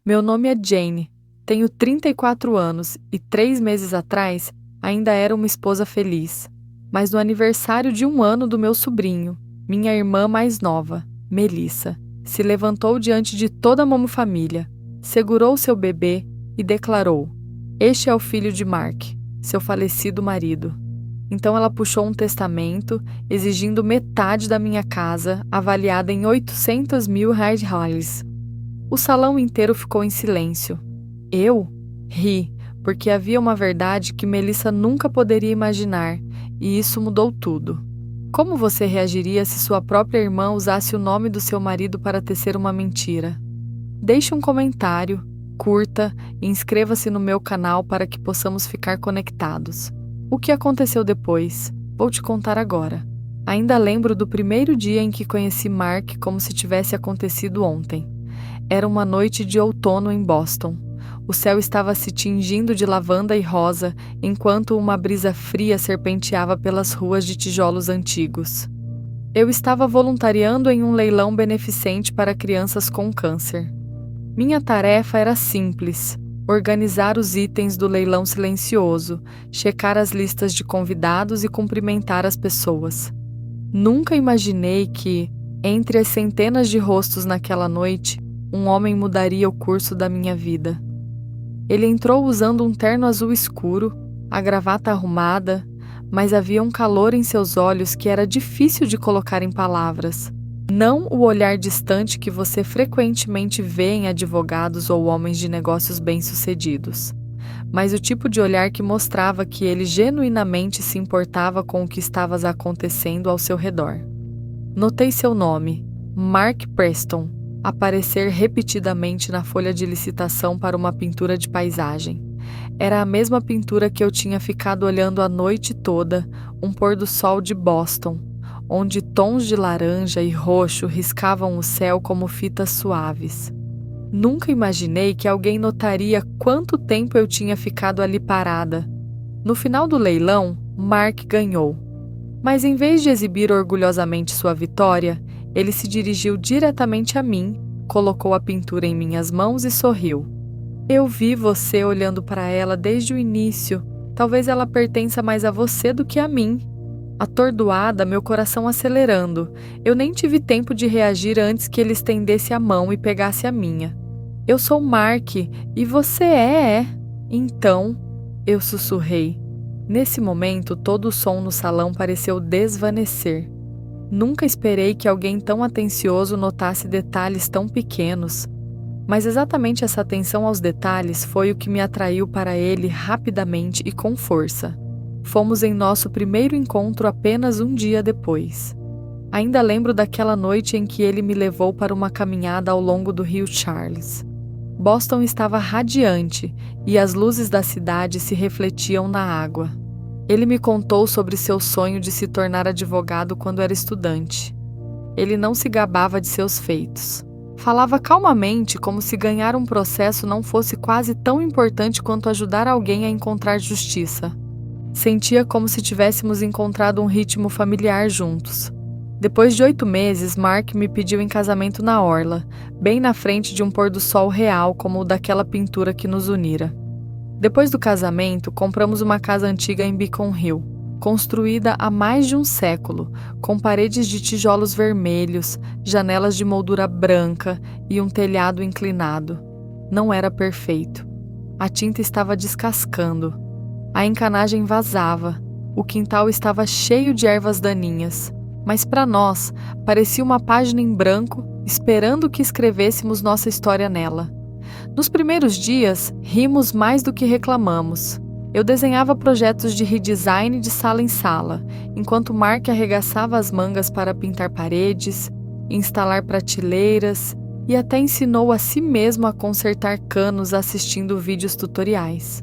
Meu nome é Jane, tenho 34 anos e 3 meses atrás ainda era uma esposa feliz. Mas no aniversário de 1 ano do meu sobrinho, minha irmã mais nova, Melissa, se levantou diante de toda a família, segurou seu bebê e declarou: "Este é o filho de Mark, seu falecido marido." Então ela puxou um testamento exigindo metade da minha casa, avaliada em 800 mil reais. O salão inteiro ficou em silêncio. Eu ri, porque havia uma verdade que Melissa nunca poderia imaginar, e isso mudou tudo. Como você reagiria se sua própria irmã usasse o nome do seu marido para tecer uma mentira? Deixe um comentário, curta e inscreva-se no meu canal para que possamos ficar conectados. O que aconteceu depois? Vou te contar agora. Ainda lembro do primeiro dia em que conheci Mark como se tivesse acontecido ontem. Era uma noite de outono em Boston. O céu estava se tingindo de lavanda e rosa, enquanto uma brisa fria serpenteava pelas ruas de tijolos antigos. Eu estava voluntariando em um leilão beneficente para crianças com câncer. Minha tarefa era simples: organizar os itens do leilão silencioso, checar as listas de convidados e cumprimentar as pessoas. Nunca imaginei que, entre as centenas de rostos naquela noite, um homem mudaria o curso da minha vida. Ele entrou usando um terno azul escuro, a gravata arrumada, mas havia um calor em seus olhos que era difícil de colocar em palavras. Não o olhar distante que você frequentemente vê em advogados ou homens de negócios bem-sucedidos, mas o tipo de olhar que mostrava que ele genuinamente se importava com o que estava acontecendo ao seu redor. Notei seu nome, Mark Preston, aparecer repetidamente na folha de licitação para uma pintura de paisagem. Era a mesma pintura que eu tinha ficado olhando a noite toda, um pôr-do-sol de Boston, onde tons de laranja e roxo riscavam o céu como fitas suaves. Nunca imaginei que alguém notaria quanto tempo eu tinha ficado ali parada. No final do leilão, Mark ganhou. Mas em vez de exibir orgulhosamente sua vitória, ele se dirigiu diretamente a mim, colocou a pintura em minhas mãos e sorriu. "Eu vi você olhando para ela desde o início. Talvez ela pertença mais a você do que a mim." Atordoada, meu coração acelerando, eu nem tive tempo de reagir antes que ele estendesse a mão e pegasse a minha. "Eu sou Mark, e você é?" "Então," eu sussurrei. Nesse momento, todo o som no salão pareceu desvanecer. Nunca esperei que alguém tão atencioso notasse detalhes tão pequenos. Mas exatamente essa atenção aos detalhes foi o que me atraiu para ele rapidamente e com força. Fomos em nosso primeiro encontro apenas um dia depois. Ainda lembro daquela noite em que ele me levou para uma caminhada ao longo do rio Charles. Boston estava radiante e as luzes da cidade se refletiam na água. Ele me contou sobre seu sonho de se tornar advogado quando era estudante. Ele não se gabava de seus feitos. Falava calmamente, como se ganhar um processo não fosse quase tão importante quanto ajudar alguém a encontrar justiça. Sentia como se tivéssemos encontrado um ritmo familiar juntos. Depois de 8 meses, Mark me pediu em casamento na orla, bem na frente de um pôr-do-sol real como o daquela pintura que nos unira. Depois do casamento, compramos uma casa antiga em Beacon Hill, construída há mais de um século, com paredes de tijolos vermelhos, janelas de moldura branca e um telhado inclinado. Não era perfeito. A tinta estava descascando. A encanagem vazava. O quintal estava cheio de ervas daninhas. Mas para nós, parecia uma página em branco, esperando que escrevêssemos nossa história nela. Nos primeiros dias, rimos mais do que reclamamos. Eu desenhava projetos de redesign de sala em sala, enquanto Mark arregaçava as mangas para pintar paredes, instalar prateleiras e até ensinou a si mesmo a consertar canos assistindo vídeos tutoriais.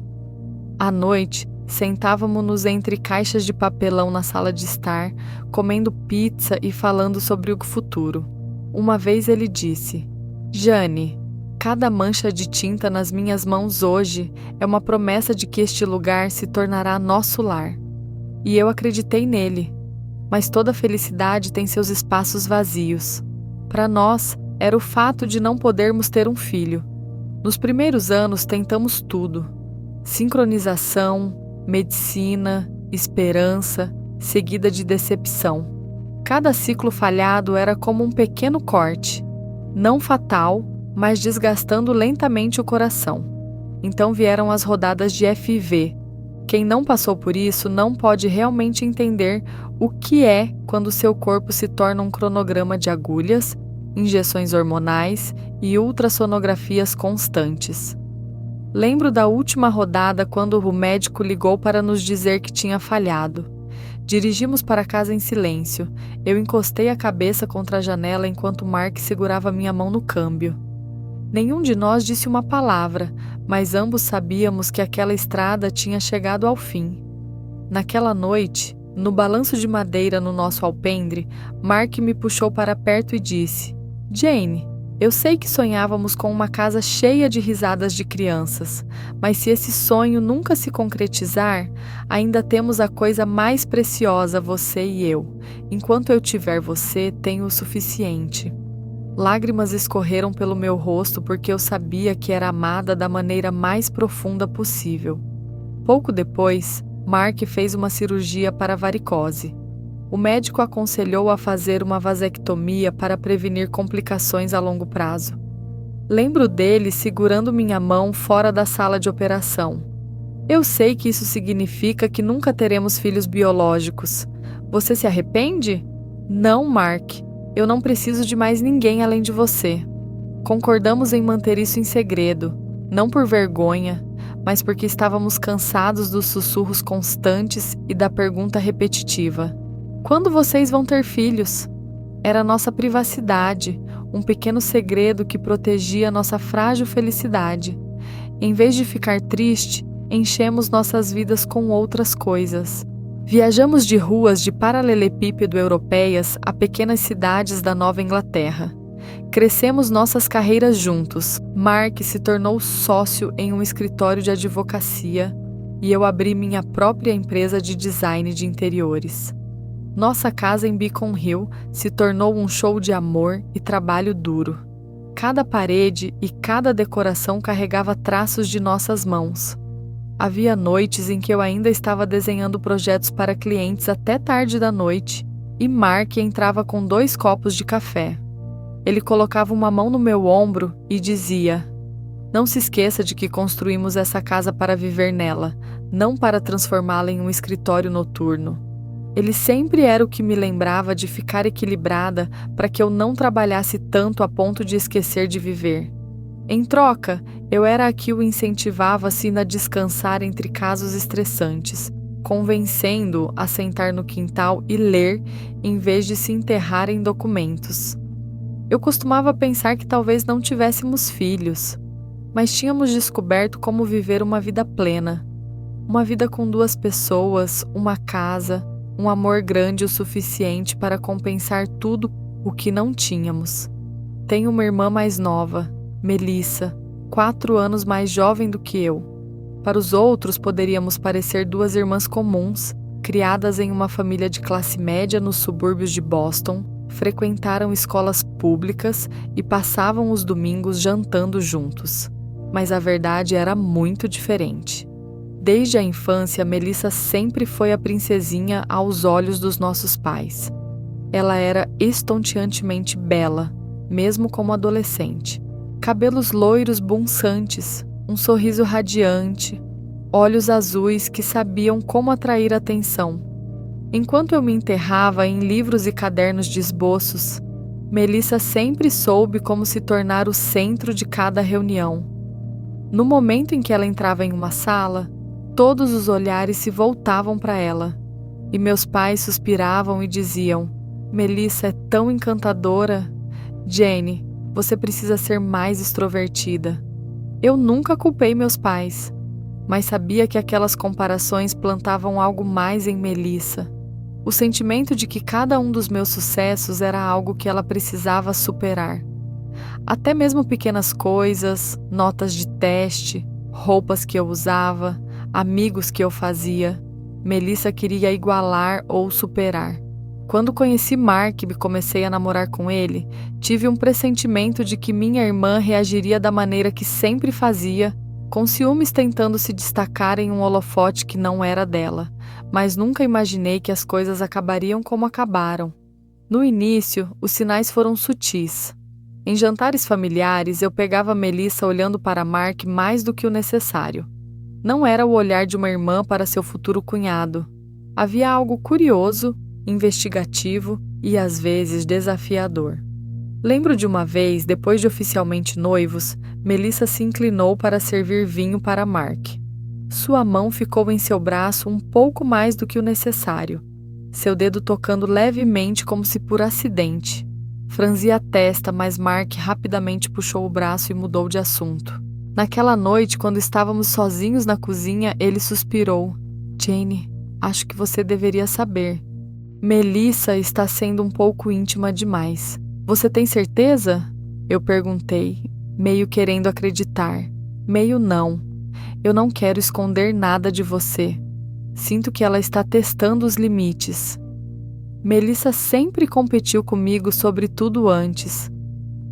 À noite, sentávamos-nos entre caixas de papelão na sala de estar, comendo pizza e falando sobre o futuro. Uma vez ele disse: "Jane, cada mancha de tinta nas minhas mãos hoje é uma promessa de que este lugar se tornará nosso lar." E eu acreditei nele. Mas toda felicidade tem seus espaços vazios. Para nós, era o fato de não podermos ter um filho. Nos primeiros anos tentamos tudo: sincronização, medicina, esperança, seguida de decepção. Cada ciclo falhado era como um pequeno corte, não fatal, mas desgastando lentamente o coração. Então vieram as rodadas de FIV. Quem não passou por isso não pode realmente entender o que é quando seu corpo se torna um cronograma de agulhas, injeções hormonais e ultrassonografias constantes. Lembro da última rodada quando o médico ligou para nos dizer que tinha falhado. Dirigimos para casa em silêncio. Eu encostei a cabeça contra a janela enquanto Mark segurava minha mão no câmbio. Nenhum de nós disse uma palavra, mas ambos sabíamos que aquela estrada tinha chegado ao fim. Naquela noite, no balanço de madeira no nosso alpendre, Mark me puxou para perto e disse: Jane, eu sei que sonhávamos com uma casa cheia de risadas de crianças, mas se esse sonho nunca se concretizar, ainda temos a coisa mais preciosa, você e eu. Enquanto eu tiver você, tenho o suficiente. Lágrimas escorreram pelo meu rosto porque eu sabia que era amada da maneira mais profunda possível. Pouco depois, Mark fez uma cirurgia para varicose. O médico aconselhou a fazer uma vasectomia para prevenir complicações a longo prazo. Lembro dele segurando minha mão fora da sala de operação. Eu sei que isso significa que nunca teremos filhos biológicos. Você se arrepende? Não, Mark. Eu não preciso de mais ninguém além de você. Concordamos em manter isso em segredo, não por vergonha, mas porque estávamos cansados dos sussurros constantes e da pergunta repetitiva: quando vocês vão ter filhos? Era nossa privacidade, um pequeno segredo que protegia nossa frágil felicidade. Em vez de ficar triste, enchemos nossas vidas com outras coisas. Viajamos de ruas de paralelepípedo europeias a pequenas cidades da Nova Inglaterra. Crescemos nossas carreiras juntos. Mark se tornou sócio em um escritório de advocacia e eu abri minha própria empresa de design de interiores. Nossa casa em Beacon Hill se tornou um show de amor e trabalho duro. Cada parede e cada decoração carregava traços de nossas mãos. Havia noites em que eu ainda estava desenhando projetos para clientes até tarde da noite e Mark entrava com 2 copos de café. Ele colocava uma mão no meu ombro e dizia: não se esqueça de que construímos essa casa para viver nela, não para transformá-la em um escritório noturno. Ele sempre era o que me lembrava de ficar equilibrada para que eu não trabalhasse tanto a ponto de esquecer de viver. Em troca, eu era a que o incentivava a descansar entre casos estressantes, convencendo-o a sentar no quintal e ler em vez de se enterrar em documentos. Eu costumava pensar que talvez não tivéssemos filhos, mas tínhamos descoberto como viver uma vida plena. Uma vida com 2 pessoas, uma casa, um amor grande o suficiente para compensar tudo o que não tínhamos. Tenho uma irmã mais nova, Melissa, 4 anos mais jovem do que eu. Para os outros poderíamos parecer 2 irmãs comuns, criadas em uma família de classe média nos subúrbios de Boston, frequentaram escolas públicas e passavam os domingos jantando juntos. Mas a verdade era muito diferente. Desde a infância, Melissa sempre foi a princesinha aos olhos dos nossos pais. Ela era estonteantemente bela, mesmo como adolescente. Cabelos loiros bunçantes, um sorriso radiante, olhos azuis que sabiam como atrair atenção. Enquanto eu me enterrava em livros e cadernos de esboços, Melissa sempre soube como se tornar o centro de cada reunião. No momento em que ela entrava em uma sala, todos os olhares se voltavam para ela, e meus pais suspiravam e diziam: Melissa é tão encantadora. Jane, você precisa ser mais extrovertida. Eu nunca culpei meus pais, mas sabia que aquelas comparações plantavam algo mais em Melissa. O sentimento de que cada um dos meus sucessos era algo que ela precisava superar. Até mesmo pequenas coisas, notas de teste, roupas que eu usava, amigos que eu fazia, Melissa queria igualar ou superar. Quando conheci Mark e comecei a namorar com ele, tive um pressentimento de que minha irmã reagiria da maneira que sempre fazia, com ciúmes tentando se destacar em um holofote que não era dela, mas nunca imaginei que as coisas acabariam como acabaram. No início, os sinais foram sutis. Em jantares familiares, eu pegava Melissa olhando para Mark mais do que o necessário. Não era o olhar de uma irmã para seu futuro cunhado. Havia algo curioso, investigativo e às vezes desafiador. Lembro de uma vez, depois de oficialmente noivos, Melissa se inclinou para servir vinho para Mark. Sua mão ficou em seu braço um pouco mais do que o necessário, seu dedo tocando levemente como se por acidente. Franzi a testa, mas Mark rapidamente puxou o braço e mudou de assunto. Naquela noite, quando estávamos sozinhos na cozinha, ele suspirou. Jane, acho que você deveria saber. Melissa está sendo um pouco íntima demais. Você tem certeza? Eu perguntei, meio querendo acreditar, meio não. Eu não quero esconder nada de você. Sinto que ela está testando os limites. Melissa sempre competiu comigo sobre tudo antes,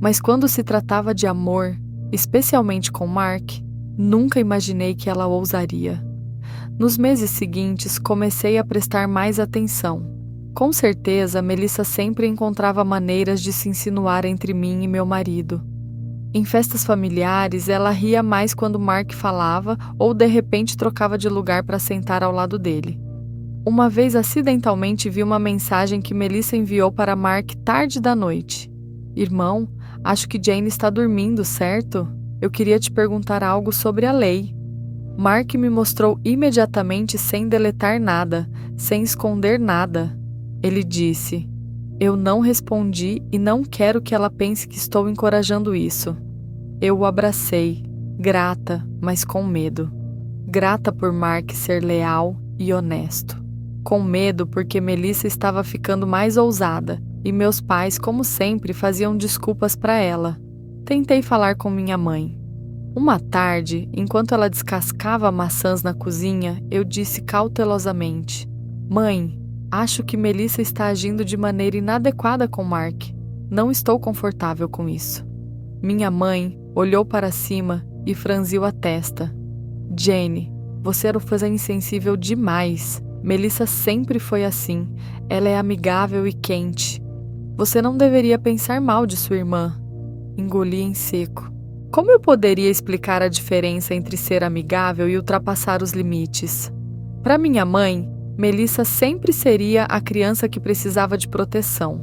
mas quando se tratava de amor, especialmente com Mark, nunca imaginei que ela ousaria. Nos meses seguintes, comecei a prestar mais atenção. Com certeza, Melissa sempre encontrava maneiras de se insinuar entre mim e meu marido. Em festas familiares, ela ria mais quando Mark falava ou de repente trocava de lugar para sentar ao lado dele. Uma vez, acidentalmente, vi uma mensagem que Melissa enviou para Mark tarde da noite. Irmão, acho que Jane está dormindo, certo? Eu queria te perguntar algo sobre a lei. Mark me mostrou imediatamente sem deletar nada, sem esconder nada. Ele disse, eu não respondi e não quero que ela pense que estou encorajando isso. Eu o abracei, grata, mas com medo. Grata por Mark ser leal e honesto. Com medo porque Melissa estava ficando mais ousada e meus pais, como sempre, faziam desculpas para ela. Tentei falar com minha mãe. Uma tarde, enquanto ela descascava maçãs na cozinha, eu disse cautelosamente, Mãe, acho que Melissa está agindo de maneira inadequada com Mark. Não estou confortável com isso. Minha mãe olhou para cima e franziu a testa. Jane, você era uma insensível demais. Melissa sempre foi assim. Ela é amigável e quente. Você não deveria pensar mal de sua irmã. Engoli em seco. Como eu poderia explicar a diferença entre ser amigável e ultrapassar os limites? Para minha mãe, Melissa sempre seria a criança que precisava de proteção.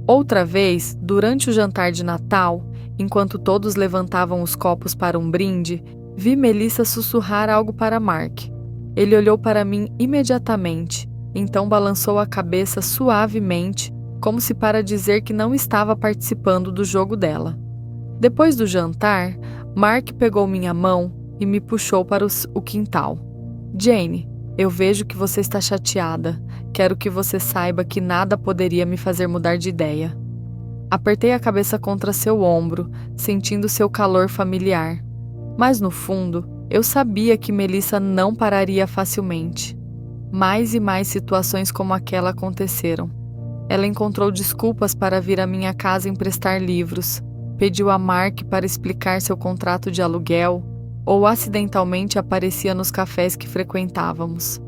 Outra vez, durante o jantar de Natal, enquanto todos levantavam os copos para um brinde, vi Melissa sussurrar algo para Mark. Ele olhou para mim imediatamente, então balançou a cabeça suavemente, como se para dizer que não estava participando do jogo dela. Depois do jantar, Mark pegou minha mão e me puxou para o quintal. Jane, eu vejo que você está chateada. Quero que você saiba que nada poderia me fazer mudar de ideia. Apertei a cabeça contra seu ombro, sentindo seu calor familiar. Mas no fundo, eu sabia que Melissa não pararia facilmente. Mais e mais situações como aquela aconteceram. Ela encontrou desculpas para vir à minha casa emprestar livros, pediu a Mark para explicar seu contrato de aluguel, ou acidentalmente aparecia nos cafés que frequentávamos.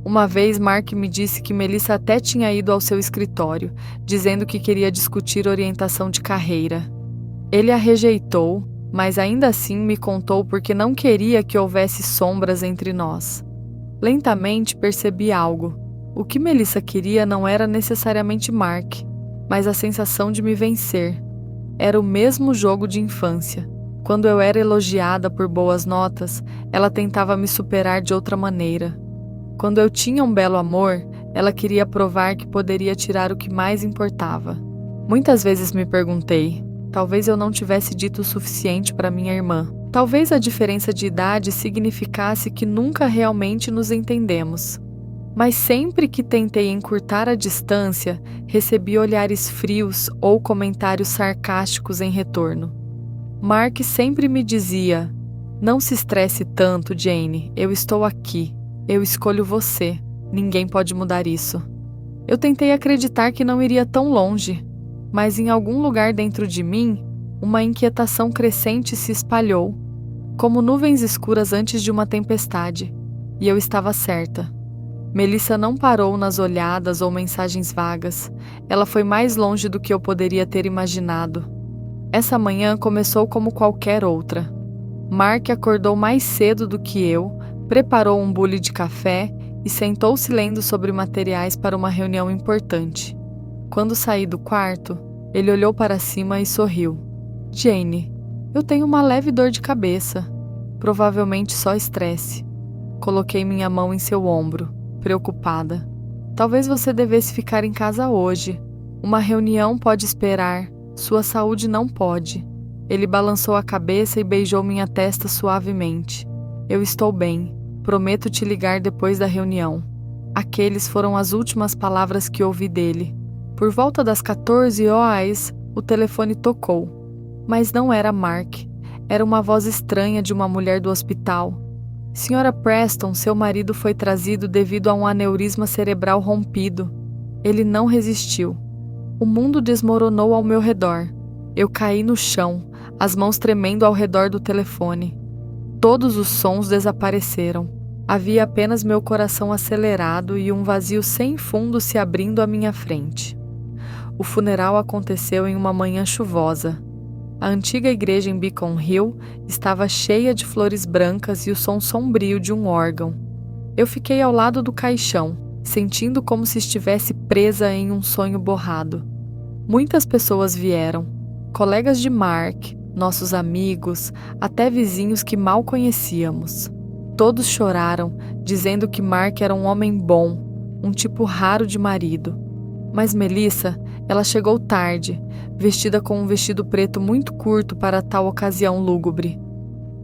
Uma vez Mark me disse que Melissa até tinha ido ao seu escritório, dizendo que queria discutir orientação de carreira. Ele a rejeitou, mas ainda assim me contou porque não queria que houvesse sombras entre nós. Lentamente percebi algo. O que Melissa queria não era necessariamente Mark, mas a sensação de me vencer. Era o mesmo jogo de infância. Quando eu era elogiada por boas notas, ela tentava me superar de outra maneira. Quando eu tinha um belo amor, ela queria provar que poderia tirar o que mais importava. Muitas vezes me perguntei, talvez eu não tivesse dito o suficiente para minha irmã. Talvez a diferença de idade significasse que nunca realmente nos entendemos. Mas sempre que tentei encurtar a distância, recebi olhares frios ou comentários sarcásticos em retorno. Mark sempre me dizia, não se estresse tanto, Jane, eu estou aqui. Eu escolho você. Ninguém pode mudar isso. Eu tentei acreditar que não iria tão longe, mas em algum lugar dentro de mim, uma inquietação crescente se espalhou, como nuvens escuras antes de uma tempestade, e eu estava certa. Melissa não parou nas olhadas ou mensagens vagas. Ela foi mais longe do que eu poderia ter imaginado. Essa manhã começou como qualquer outra. Mark acordou mais cedo do que eu, preparou um bule de café e sentou-se lendo sobre materiais para uma reunião importante. Quando saí do quarto, ele olhou para cima e sorriu. Jane, eu tenho uma leve dor de cabeça. Provavelmente só estresse. Coloquei minha mão em seu ombro, preocupada. Talvez você devesse ficar em casa hoje. Uma reunião pode esperar. Sua saúde não pode. Ele balançou a cabeça e beijou minha testa suavemente. Eu estou bem. Prometo te ligar depois da reunião. Aqueles foram as últimas palavras que ouvi dele. Por volta das 14 horas, o telefone tocou. Mas não era Mark. Era uma voz estranha de uma mulher do hospital. Senhora Preston, seu marido foi trazido devido a um aneurisma cerebral rompido. Ele não resistiu. O mundo desmoronou ao meu redor. Eu caí no chão, as mãos tremendo ao redor do telefone. Todos os sons desapareceram. Havia apenas meu coração acelerado e um vazio sem fundo se abrindo à minha frente. O funeral aconteceu em uma manhã chuvosa. A antiga igreja em Beacon Hill estava cheia de flores brancas e o som sombrio de um órgão. Eu fiquei ao lado do caixão, sentindo como se estivesse presa em um sonho borrado. Muitas pessoas vieram, colegas de Mark, nossos amigos, até vizinhos que mal conhecíamos. Todos choraram, dizendo que Mark era um homem bom, um tipo raro de marido. Mas Melissa, ela chegou tarde, vestida com um vestido preto muito curto para tal ocasião lúgubre.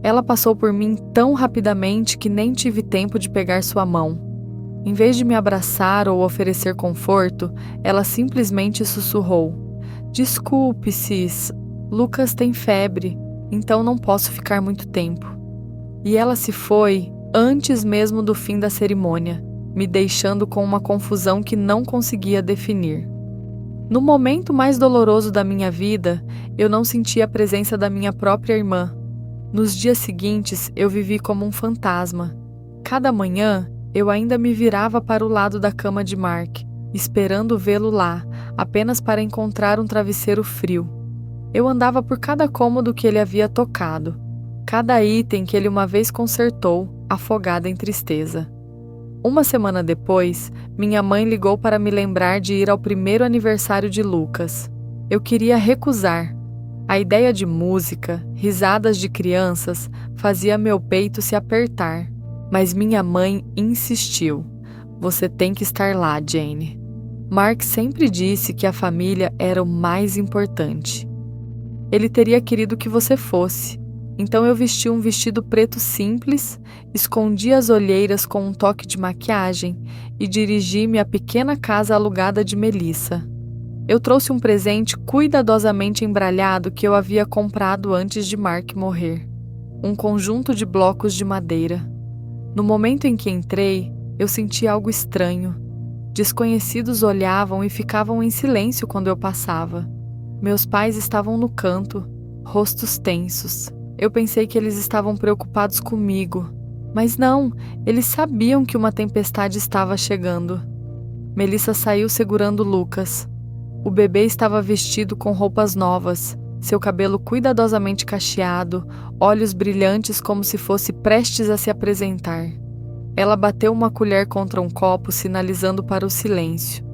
Ela passou por mim tão rapidamente que nem tive tempo de pegar sua mão. Em vez de me abraçar ou oferecer conforto, ela simplesmente sussurrou: Desculpe, sis, Lucas tem febre, então não posso ficar muito tempo. E ela se foi antes mesmo do fim da cerimônia, me deixando com uma confusão que não conseguia definir. No momento mais doloroso da minha vida, eu não senti a presença da minha própria irmã. Nos dias seguintes, eu vivi como um fantasma. Cada manhã, eu ainda me virava para o lado da cama de Mark, esperando vê-lo lá, apenas para encontrar um travesseiro frio. Eu andava por cada cômodo que ele havia tocado, cada item que ele uma vez consertou, afogada em tristeza. Uma semana depois, minha mãe ligou para me lembrar de ir ao primeiro aniversário de Lucas. Eu queria recusar. A ideia de música, risadas de crianças, fazia meu peito se apertar. Mas minha mãe insistiu. Você tem que estar lá, Jane. Mark sempre disse que a família era o mais importante. Ele teria querido que você fosse. Então eu vesti um vestido preto simples, escondi as olheiras com um toque de maquiagem e dirigi-me à pequena casa alugada de Melissa. Eu trouxe um presente cuidadosamente embralhado que eu havia comprado antes de Mark morrer. Um conjunto de blocos de madeira. No momento em que entrei, eu senti algo estranho. Desconhecidos olhavam e ficavam em silêncio quando eu passava. Meus pais estavam no canto, rostos tensos. Eu pensei que eles estavam preocupados comigo. Mas não, eles sabiam que uma tempestade estava chegando. Melissa saiu segurando Lucas. O bebê estava vestido com roupas novas, seu cabelo cuidadosamente cacheado, olhos brilhantes como se fosse prestes a se apresentar. Ela bateu uma colher contra um copo, sinalizando para o silêncio.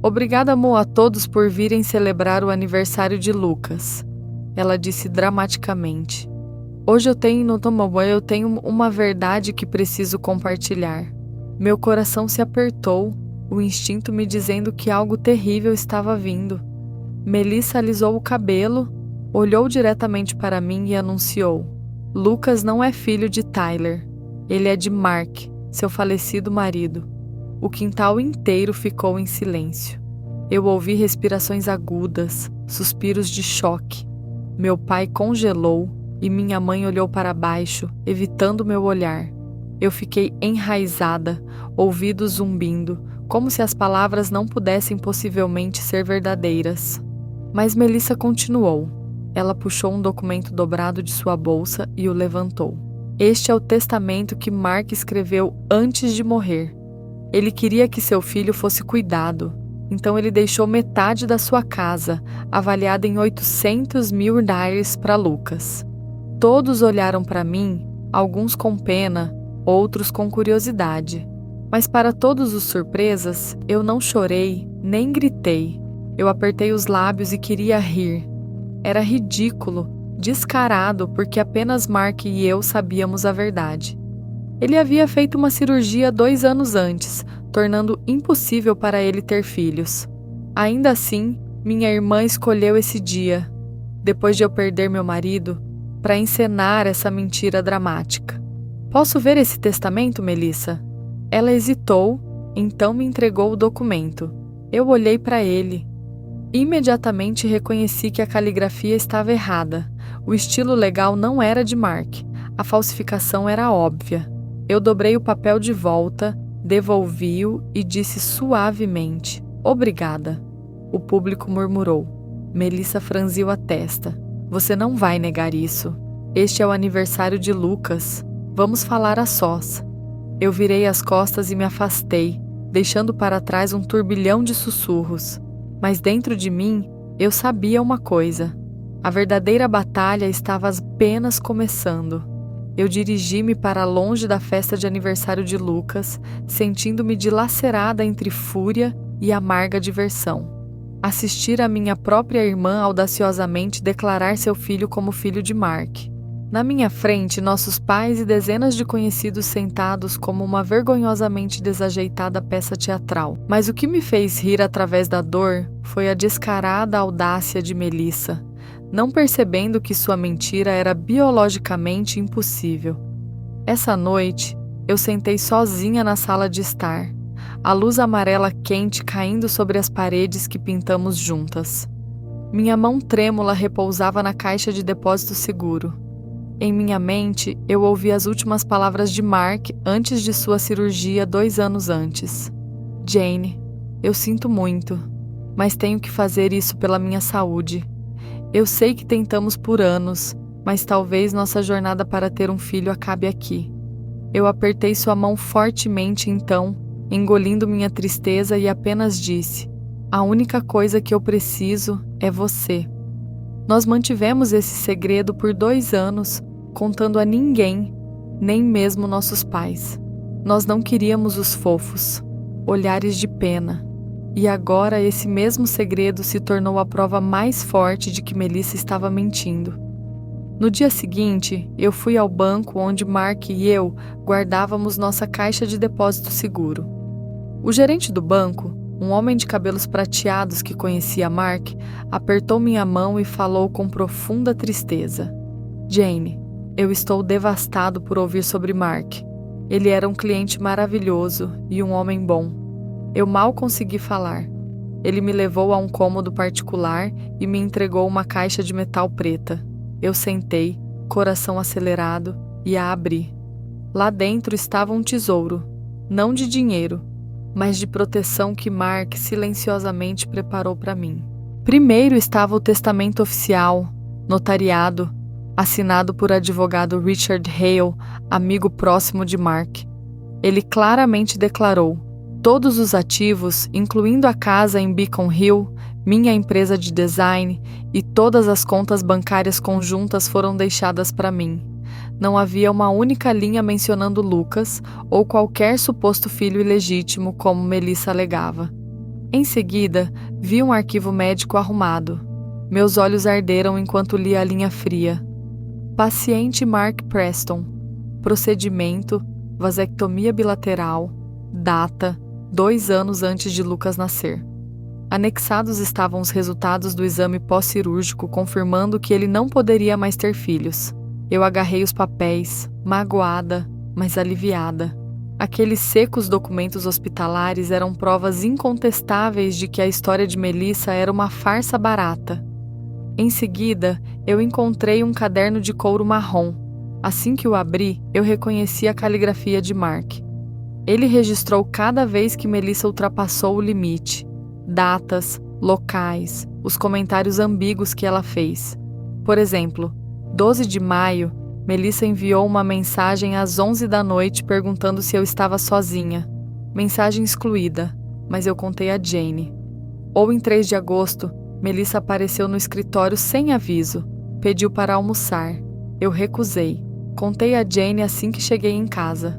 Obrigada, a todos por virem celebrar o aniversário de Lucas, ela disse dramaticamente. Hoje eu tenho uma verdade que preciso compartilhar. Meu coração se apertou, o instinto me dizendo que algo terrível estava vindo. Melissa alisou o cabelo, olhou diretamente para mim e anunciou: Lucas não é filho de Tyler. Ele é de Mark, seu falecido marido. O quintal inteiro ficou em silêncio. Eu ouvi respirações agudas, suspiros de choque. Meu pai congelou e minha mãe olhou para baixo, evitando meu olhar. Eu fiquei enraizada, ouvidos zumbindo, como se as palavras não pudessem possivelmente ser verdadeiras. Mas Melissa continuou. Ela puxou um documento dobrado de sua bolsa e o levantou. Este é o testamento que Mark escreveu antes de morrer. Ele queria que seu filho fosse cuidado, então ele deixou metade da sua casa, avaliada em $800.000, para Lucas. Todos olharam para mim, alguns com pena, outros com curiosidade. Mas para todos os surpresas, eu não chorei, nem gritei. Eu apertei os lábios e queria rir. Era ridículo, descarado, porque apenas Mark e eu sabíamos a verdade. Ele havia feito uma cirurgia 2 anos antes, tornando impossível para ele ter filhos. Ainda assim, minha irmã escolheu esse dia, depois de eu perder meu marido, para encenar essa mentira dramática. Posso ver esse testamento, Melissa? Ela hesitou, então me entregou o documento. Eu olhei para ele. Imediatamente reconheci que a caligrafia estava errada. O estilo legal não era de Mark. A falsificação era óbvia. Eu dobrei o papel de volta, devolvi-o e disse suavemente: "Obrigada." O público murmurou. Melissa franziu a testa. "Você não vai negar isso. Este é o aniversário de Lucas. Vamos falar a sós." Eu virei as costas e me afastei, deixando para trás um turbilhão de sussurros. Mas dentro de mim, eu sabia uma coisa. A verdadeira batalha estava apenas começando. Eu dirigi-me para longe da festa de aniversário de Lucas, sentindo-me dilacerada entre fúria e amarga diversão. Assistir a minha própria irmã audaciosamente declarar seu filho como filho de Mark. Na minha frente, nossos pais e dezenas de conhecidos sentados como uma vergonhosamente desajeitada peça teatral. Mas o que me fez rir através da dor foi a descarada audácia de Melissa, não percebendo que sua mentira era biologicamente impossível. Essa noite, eu sentei sozinha na sala de estar, a luz amarela quente caindo sobre as paredes que pintamos juntas. Minha mão trêmula repousava na caixa de depósito seguro. Em minha mente, eu ouvi as últimas palavras de Mark antes de sua cirurgia 2 anos antes. "Jane, eu sinto muito, mas tenho que fazer isso pela minha saúde. Eu sei que tentamos por anos, mas talvez nossa jornada para ter um filho acabe aqui." Eu apertei sua mão fortemente então, engolindo minha tristeza e apenas disse: "A única coisa que eu preciso é você." Nós mantivemos esse segredo por 2 anos, contando a ninguém, nem mesmo nossos pais. Nós não queríamos os fofos, olhares de pena. E agora esse mesmo segredo se tornou a prova mais forte de que Melissa estava mentindo. No dia seguinte, eu fui ao banco onde Mark e eu guardávamos nossa caixa de depósito seguro. O gerente do banco, um homem de cabelos prateados que conhecia Mark, apertou minha mão e falou com profunda tristeza: "Jane, eu estou devastado por ouvir sobre Mark. Ele era um cliente maravilhoso e um homem bom." Eu mal consegui falar. Ele me levou a um cômodo particular e me entregou uma caixa de metal preta. Eu sentei, coração acelerado, e a abri. Lá dentro estava um tesouro, não de dinheiro, mas de proteção que Mark silenciosamente preparou para mim. Primeiro estava o testamento oficial, notariado, assinado por advogado Richard Hale, amigo próximo de Mark. Ele claramente declarou: "Todos os ativos, incluindo a casa em Beacon Hill, minha empresa de design e todas as contas bancárias conjuntas foram deixadas para mim." Não havia uma única linha mencionando Lucas ou qualquer suposto filho ilegítimo, como Melissa alegava. Em seguida, vi um arquivo médico arrumado. Meus olhos arderam enquanto li a linha fria. Paciente Mark Preston. Procedimento: vasectomia bilateral. Data: 2 anos antes de Lucas nascer. Anexados estavam os resultados do exame pós-cirúrgico confirmando que ele não poderia mais ter filhos. Eu agarrei os papéis, magoada, mas aliviada. Aqueles secos documentos hospitalares eram provas incontestáveis de que a história de Melissa era uma farsa barata. Em seguida, eu encontrei um caderno de couro marrom. Assim que o abri, eu reconheci a caligrafia de Mark. Ele registrou cada vez que Melissa ultrapassou o limite, datas, locais, os comentários ambíguos que ela fez. Por exemplo, 12 de maio, Melissa enviou uma mensagem às 11 da noite perguntando se eu estava sozinha. Mensagem excluída, mas eu contei a Jane. Ou em 3 de agosto, Melissa apareceu no escritório sem aviso. Pediu para almoçar. Eu recusei. Contei a Jane assim que cheguei em casa.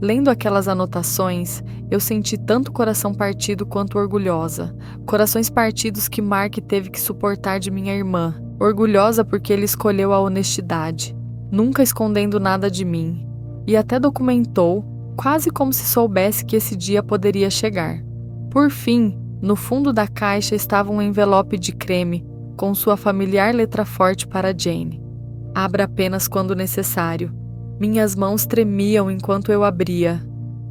Lendo aquelas anotações, eu senti tanto coração partido quanto orgulhosa. Corações partidos que Mark teve que suportar de minha irmã. Orgulhosa porque ele escolheu a honestidade, nunca escondendo nada de mim. E até documentou, quase como se soubesse que esse dia poderia chegar. Por fim, no fundo da caixa estava um envelope de creme, com sua familiar letra forte para Jane. Abra apenas quando necessário. Minhas mãos tremiam enquanto eu abria.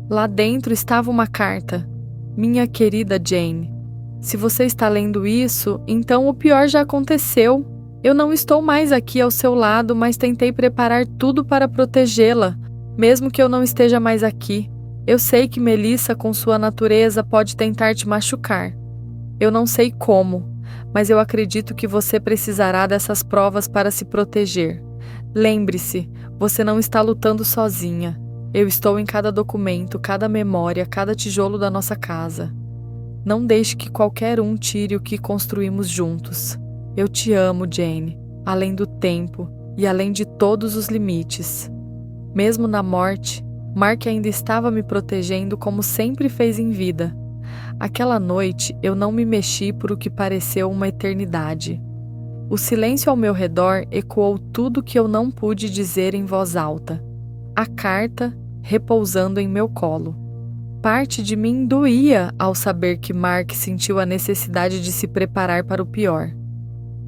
Lá dentro estava uma carta. Minha querida Jane, se você está lendo isso, então o pior já aconteceu. Eu não estou mais aqui ao seu lado, mas tentei preparar tudo para protegê-la, mesmo que eu não esteja mais aqui. Eu sei que Melissa, com sua natureza, pode tentar te machucar. Eu não sei como, mas eu acredito que você precisará dessas provas para se proteger. Lembre-se, você não está lutando sozinha. Eu estou em cada documento, cada memória, cada tijolo da nossa casa. Não deixe que qualquer um tire o que construímos juntos. Eu te amo, Jane, além do tempo e além de todos os limites. Mesmo na morte, Mark ainda estava me protegendo como sempre fez em vida. Aquela noite eu não me mexi por o que pareceu uma eternidade. O silêncio ao meu redor ecoou tudo que eu não pude dizer em voz alta. A carta repousando em meu colo. Parte de mim doía ao saber que Mark sentiu a necessidade de se preparar para o pior.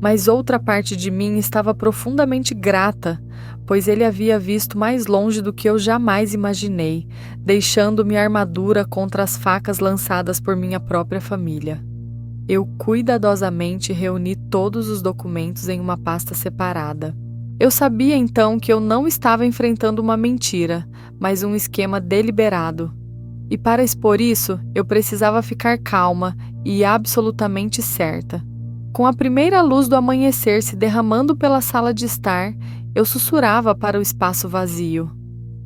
Mas outra parte de mim estava profundamente grata, pois ele havia visto mais longe do que eu jamais imaginei, deixando minha armadura contra as facas lançadas por minha própria família. Eu cuidadosamente reuni todos os documentos em uma pasta separada. Eu sabia então que eu não estava enfrentando uma mentira, mas um esquema deliberado. E para expor isso, eu precisava ficar calma e absolutamente certa. Com a primeira luz do amanhecer se derramando pela sala de estar, eu sussurrava para o espaço vazio.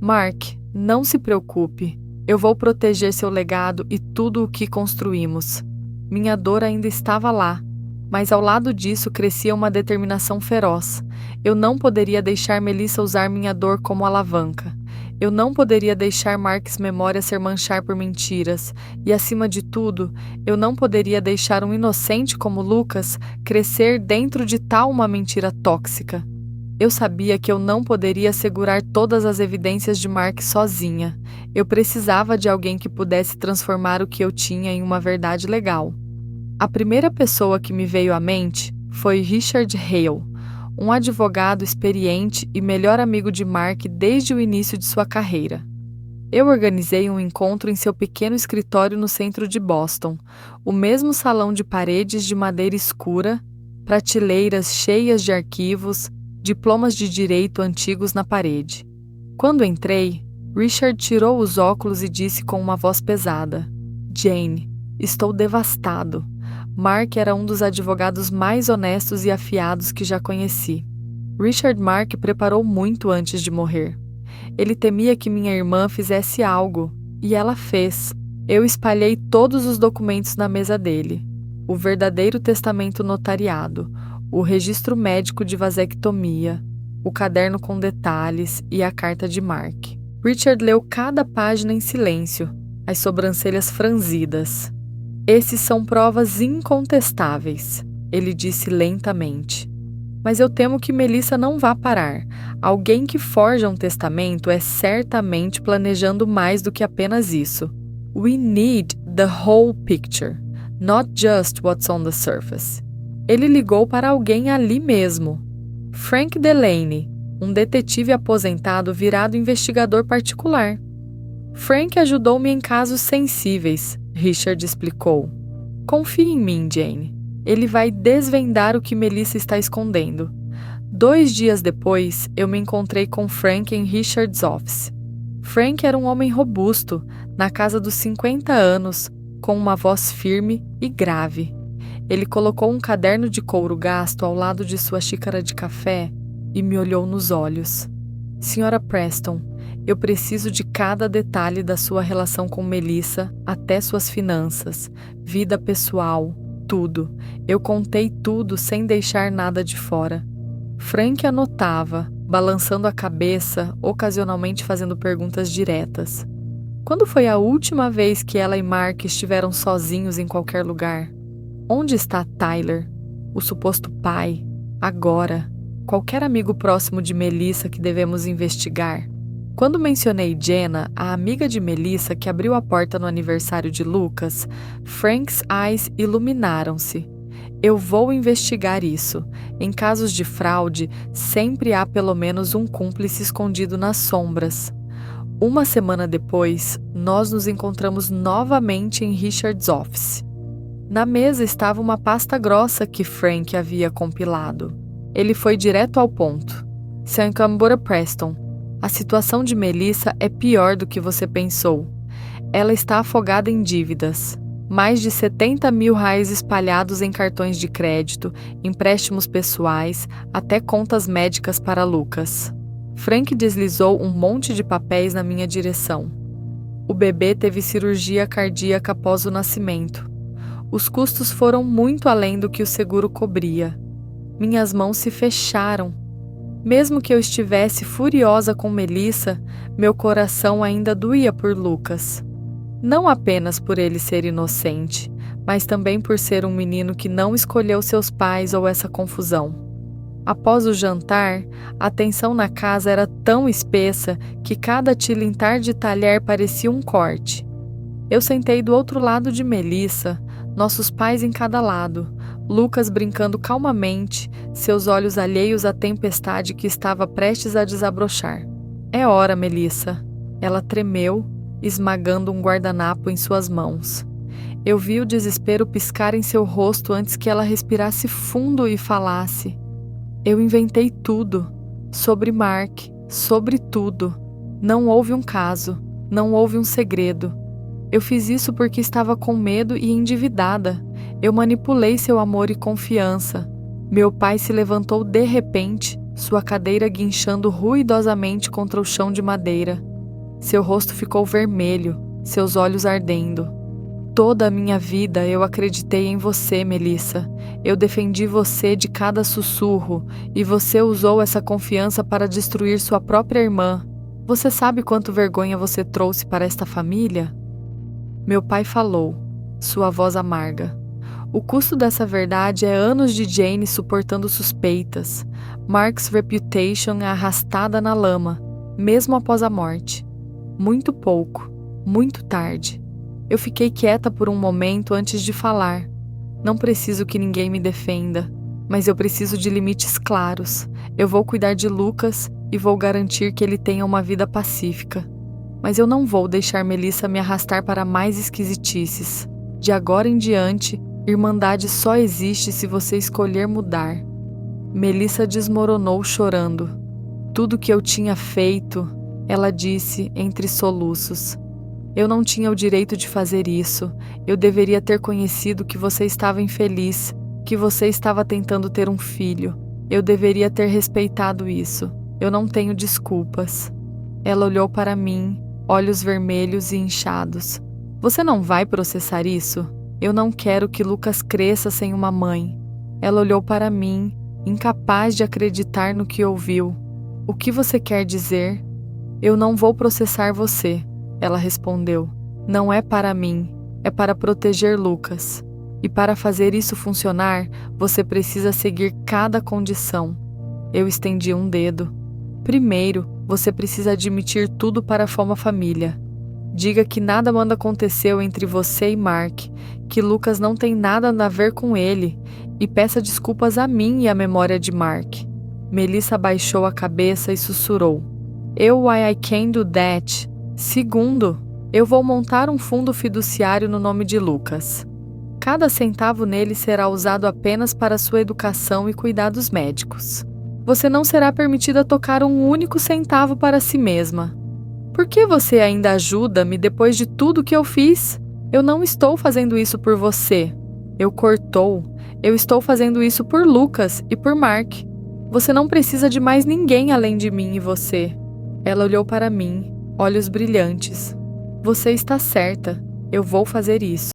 Mark, não se preocupe. Eu vou proteger seu legado e tudo o que construímos. Minha dor ainda estava lá, mas ao lado disso crescia uma determinação feroz. Eu não poderia deixar Melissa usar minha dor como alavanca. Eu não poderia deixar Mark's memória ser manchar por mentiras. E, acima de tudo, eu não poderia deixar um inocente como Lucas crescer dentro de tal uma mentira tóxica. Eu sabia que eu não poderia segurar todas as evidências de Mark sozinha. Eu precisava de alguém que pudesse transformar o que eu tinha em uma verdade legal. A primeira pessoa que me veio à mente foi Richard Hale, um advogado experiente e melhor amigo de Mark desde o início de sua carreira. Eu organizei um encontro em seu pequeno escritório no centro de Boston, o mesmo salão de paredes de madeira escura, prateleiras cheias de arquivos, diplomas de direito antigos na parede. Quando entrei, Richard tirou os óculos e disse com uma voz pesada: "Jane, estou devastado. Mark era um dos advogados mais honestos e afiados que já conheci. Richard Mark preparou muito antes de morrer. Ele temia que minha irmã fizesse algo, e ela fez. Eu espalhei todos os documentos na mesa dele. O verdadeiro testamento notariado, o registro médico de vasectomia, o caderno com detalhes e a carta de Mark. Richard leu cada página em silêncio, as sobrancelhas franzidas. Esses são provas incontestáveis, ele disse lentamente. Mas eu temo que Melissa não vá parar. Alguém que forja um testamento é certamente planejando mais do que apenas isso. We need the whole picture, not just what's on the surface. Ele ligou para alguém ali mesmo. Frank Delaney, um detetive aposentado virado investigador particular. Frank ajudou-me em casos sensíveis, Richard explicou. Confie em mim, Jane. Ele vai desvendar o que Melissa está escondendo. 2 dias depois, eu me encontrei com Frank em Richard's office. Frank era um homem robusto, na casa dos 50 anos, com uma voz firme e grave. Ele colocou um caderno de couro gasto ao lado de sua xícara de café e me olhou nos olhos. Sra. Preston, eu preciso de cada detalhe da sua relação com Melissa, até suas finanças, vida pessoal, tudo. Eu contei tudo sem deixar nada de fora. Frank anotava, balançando a cabeça, ocasionalmente fazendo perguntas diretas. Quando foi a última vez que ela e Mark estiveram sozinhos em qualquer lugar? Onde está Tyler, o suposto pai, agora? Qualquer amigo próximo de Melissa que devemos investigar? Quando mencionei Jenna, a amiga de Melissa que abriu a porta no aniversário de Lucas, Frank's eyes iluminaram-se. Eu vou investigar isso. Em casos de fraude, sempre há pelo menos um cúmplice escondido nas sombras. Uma semana depois, nós nos encontramos novamente em Richard's office. Na mesa estava uma pasta grossa que Frank havia compilado. Ele foi direto ao ponto. Sra. Preston, a situação de Melissa é pior do que você pensou. Ela está afogada em dívidas. Mais de 70 mil reais espalhados em cartões de crédito, empréstimos pessoais, até contas médicas para Lucas. Frank deslizou um monte de papéis na minha direção. O bebê teve cirurgia cardíaca após o nascimento. Os custos foram muito além do que o seguro cobria. Minhas mãos se fecharam. Mesmo que eu estivesse furiosa com Melissa, meu coração ainda doía por Lucas. Não apenas por ele ser inocente, mas também por ser um menino que não escolheu seus pais ou essa confusão. Após o jantar, a tensão na casa era tão espessa que cada tilintar de talher parecia um corte. Eu sentei do outro lado de Melissa, nossos pais em cada lado, Lucas brincando calmamente, seus olhos alheios à tempestade que estava prestes a desabrochar. É hora, Melissa. Ela tremeu, esmagando um guardanapo em suas mãos. Eu vi o desespero piscar em seu rosto antes que ela respirasse fundo e falasse. Eu inventei tudo. Sobre Mark, sobre tudo. Não houve um caso, não houve um segredo. Eu fiz isso porque estava com medo e endividada. Eu manipulei seu amor e confiança. Meu pai se levantou de repente, sua cadeira guinchando ruidosamente contra o chão de madeira. Seu rosto ficou vermelho, seus olhos ardendo. Toda a minha vida eu acreditei em você, Melissa. Eu defendi você de cada sussurro, e você usou essa confiança para destruir sua própria irmã. Você sabe quanto vergonha você trouxe para esta família? Meu pai falou, sua voz amarga. O custo dessa verdade é anos de Jane suportando suspeitas, Mark's reputation é arrastada na lama, mesmo após a morte. Muito pouco, muito tarde. Eu fiquei quieta por um momento antes de falar. Não preciso que ninguém me defenda, mas eu preciso de limites claros. Eu vou cuidar de Lucas e vou garantir que ele tenha uma vida pacífica. Mas eu não vou deixar Melissa me arrastar para mais esquisitices. De agora em diante, Irmandade só existe se você escolher mudar. Melissa desmoronou chorando. Tudo que eu tinha feito, ela disse entre soluços. Eu não tinha o direito de fazer isso. Eu deveria ter conhecido que você estava infeliz, que você estava tentando ter um filho. Eu deveria ter respeitado isso. Eu não tenho desculpas. Ela olhou para mim, olhos vermelhos e inchados. Você não vai processar isso? Eu não quero que Lucas cresça sem uma mãe. Ela olhou para mim, incapaz de acreditar no que ouviu. O que você quer dizer? Eu não vou processar você, ela respondeu. Não é para mim, é para proteger Lucas. E para fazer isso funcionar, você precisa seguir cada condição. Eu estendi um dedo. Primeiro, você precisa admitir tudo para a Foma Família. Diga que nada manda aconteceu entre você e Mark, que Lucas não tem nada a ver com ele, e peça desculpas a mim e à memória de Mark. Melissa baixou a cabeça e sussurrou. I can do that. Segundo, eu vou montar um fundo fiduciário no nome de Lucas. Cada centavo nele será usado apenas para sua educação e cuidados médicos. Você não será permitida tocar um único centavo para si mesma. Por que você ainda ajuda-me depois de tudo que eu fiz? Eu não estou fazendo isso por você. Eu estou fazendo isso por Lucas e por Mark. Você não precisa de mais ninguém além de mim e você. Ela olhou para mim, olhos brilhantes. Você está certa. Eu vou fazer isso.